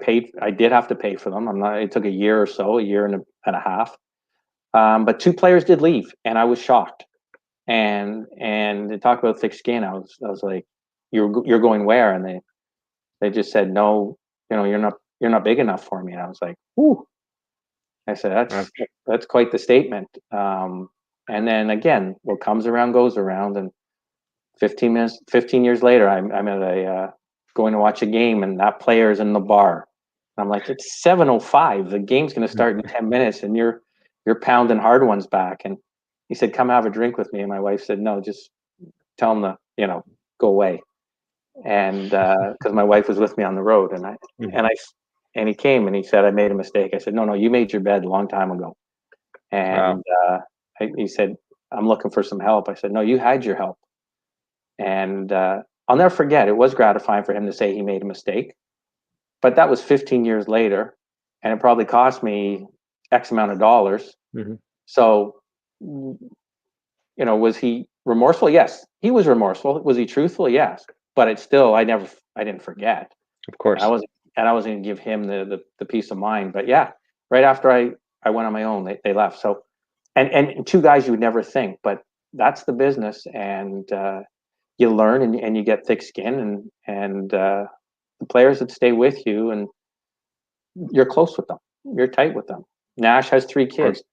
did have to pay for them. It took a year or so, a year and a half. But 2 players did leave, and I was shocked. And to talk about thick skin, I was like, "You're going where?" And they just said, "No, you're not big enough for me." And I was like, "Whoo!" I said, "That's quite the statement." And then again, what comes around goes around, and 15 years later, I'm at going to watch a game, and that player is in the bar. And I'm like, "It's 7:05. The game's going to start in 10 minutes, and you're pounding hard ones back." And he said, "Come have a drink with me." And my wife said, "No, just tell him to go away." And because my wife was with me on the road, and he came and he said, "I made a mistake." I said, "No, you made your bed a long time ago." And he said, "I'm looking for some help." I said, "No, you had your help." And I'll never forget, it was gratifying for him to say he made a mistake, but that was 15 years later, and it probably cost me X amount of dollars. So, was he remorseful? Yes, he was remorseful. Was he truthful? Yes, but it's still, I didn't forget. Of course. I wasn't going to give him the peace of mind. But yeah, right after I went on my own, they left. So, and 2 guys you would never think, but that's the business, and you learn, and you get thick skin, and the players that stay with you, and you're close with them, you're tight with them. Nash has 3 kids.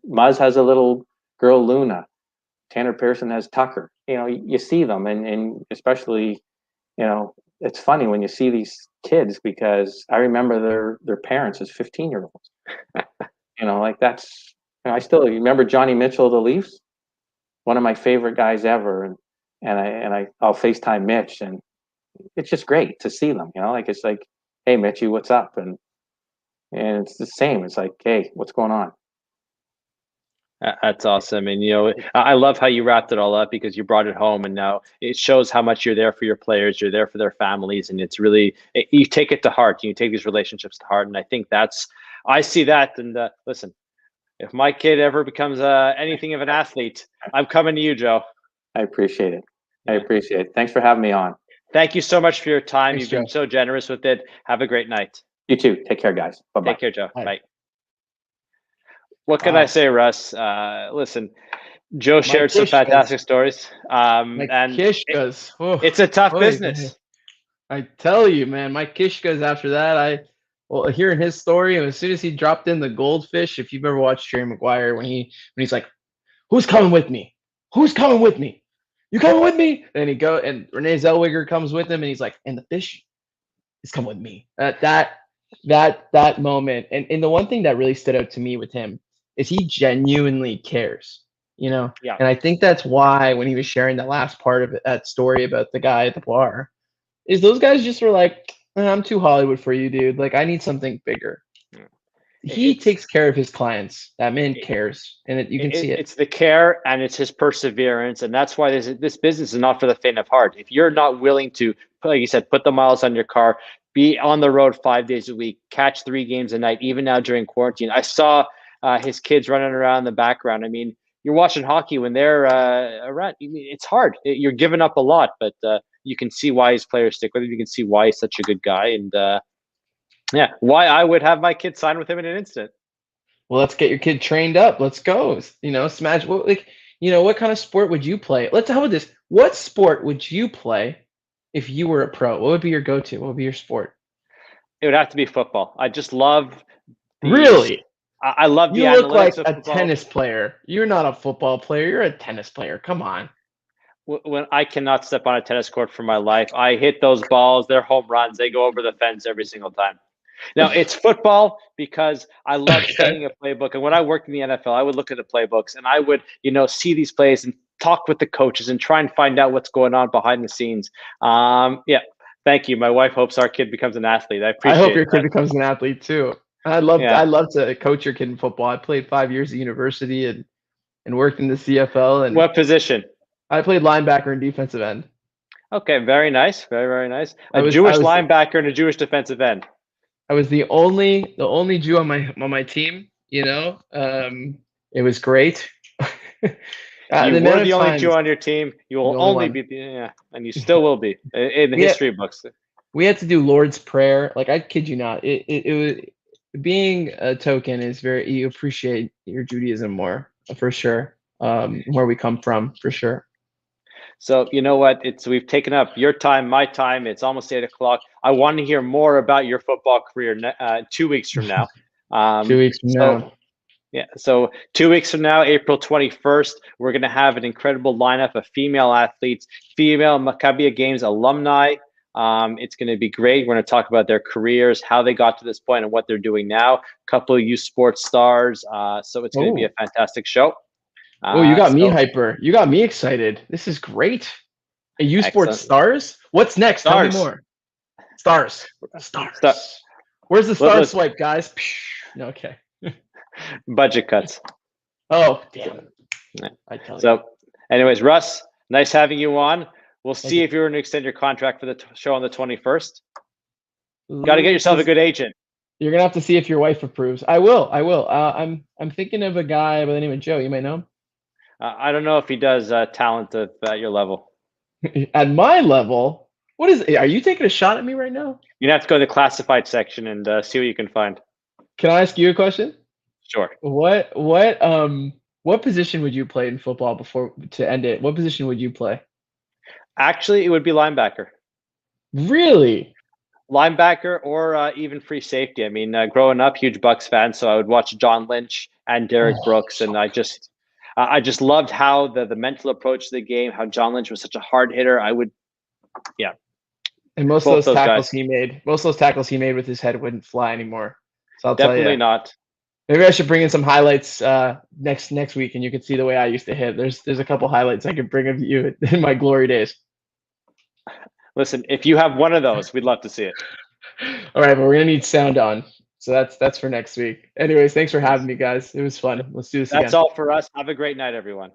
Muzz has a little girl, Luna. Tanner Pearson has Tucker. You see them, and especially, it's funny when you see these kids, because I remember their parents as 15-year-olds. Like that's. I still remember Johnny Mitchell of the Leafs, one of my favorite guys ever, and I'll FaceTime Mitch, and it's just great to see them. Like it's like, hey Mitchy, what's up? And it's the same. It's like, hey, what's going on? That's awesome. And, I love how you wrapped it all up, because you brought it home, and now it shows how much you're there for your players. You're there for their families. And it's really, you take it to heart, and you take these relationships to heart. And I think I see that. And listen, if my kid ever becomes anything of an athlete, I'm coming to you, Joe. I appreciate it. I appreciate it. Thanks for having me on. Thank you so much for your time. Thanks, You've been Joe. so generous with it. Have a great night. You too. Take care, guys. Bye-bye. Take care, Joe. Bye. Bye. What can I say, Russ? Listen, Joe shared some fantastic stories. And Kishkas. It's a tough business. I tell you, man, Mike Kishkas, after that, hearing his story, and as soon as he dropped in the goldfish, if you've ever watched Jerry Maguire, when he's like, who's coming with me? Who's coming with me? You coming with me? And and Renee Zellweger comes with him, and he's like, and the fish is coming with me. That moment. And the one thing that really stood out to me with him is he genuinely cares, Yeah. And I think that's why when he was sharing the last part of that story about the guy at the bar, is those guys just were like, I'm too Hollywood for you, dude. Like, I need something bigger. Yeah. He takes care of his clients. That man cares, and you can see it. It's the care, and it's his perseverance, and that's why this business is not for the faint of heart. If you're not willing to, like you said, put the miles on your car, be on the road 5 days a week, catch 3 games a night, even now during quarantine. I saw his kids running around in the background. I mean, you're watching hockey when they're around. It's hard. You're giving up a lot, but you can see why his players stick with him. You can see why he's such a good guy, and why I would have my kid sign with him in an instant. Well, let's get your kid trained up. Let's go. Smash. What kind of sport would you play? How about this? What sport would you play if you were a pro? What would be your go-to? What would be your sport? It would have to be football. I just love. Really? I love the You analytics look like of a football. tennis player. You're not a football player. You're a tennis player. Come on. When I cannot step on a tennis court for my life, I hit those balls. They're home runs. They go over the fence every single time. Now, it's football because I love studying a playbook. And when I worked in the NFL, I would look at the playbooks, and I would, see these plays and talk with the coaches and try and find out what's going on behind the scenes. Thank you. My wife hopes our kid becomes an athlete. I hope your kid becomes an athlete too. I'd love to coach your kid in football. I played 5 years at university and worked in the CFL. And what position? I played linebacker and defensive end. Okay, very nice. Very, very nice. A Jewish linebacker and a Jewish defensive end. I was the only Jew on my team. It was great. You were the only Jew on your team. You will only be, and you still will be in the history books. We had to do Lord's Prayer. Like, I kid you not. It was being a token is you appreciate your Judaism more, for sure. Where we come from, for sure. So you know what? We've taken up your time, my time. It's almost 8 o'clock. I want to hear more about your football career 2 weeks from now. 2 weeks from now. Yeah. So 2 weeks from now, April 21st, we're going to have an incredible lineup of female athletes, female Maccabi Games alumni. It's going to be great. We're going to talk about their careers, how they got to this point, and what they're doing now. A couple of youth sports stars. So it's going to be a fantastic show. You got me hyper. You got me excited. This is great. You sports stars? What's next? Stars. Tell me more. Stars. Where's the star swipe, guys? Okay. Budget cuts. Oh, damn. I tell you. So, anyways, Russ, nice having you on. We'll see if you're going to extend your contract for the show on the 21st. Got to get yourself a good agent. You're gonna have to see if your wife approves. I will. I'm thinking of a guy by the name of Joe. You might know him. I don't know if he does talent at your level. At my level, are you taking a shot at me right now? You have to go to the classified section and see what you can find. Can I ask you a question? Sure. What position would you play in football to end it? What position would you play? Actually, it would be linebacker. Really? Linebacker or even free safety. I mean, growing up, huge Bucks fan, so I would watch John Lynch and Derek Brooks, and I just loved how the mental approach to the game, how John Lynch was such a hard hitter. And most Both of those those tackles guys. he made with his head wouldn't fly anymore. So I'll tell Definitely you. not. Maybe I should bring in some highlights next week, and you can see the way I used to hit. There's a couple highlights I could bring of you in my glory days. Listen, if you have one of those, we'd love to see it. All right, but we're gonna need sound on, so that's for next week. Anyways, thanks for having me, guys. It was fun. Let's do this again. That's all for us. Have a great night, everyone.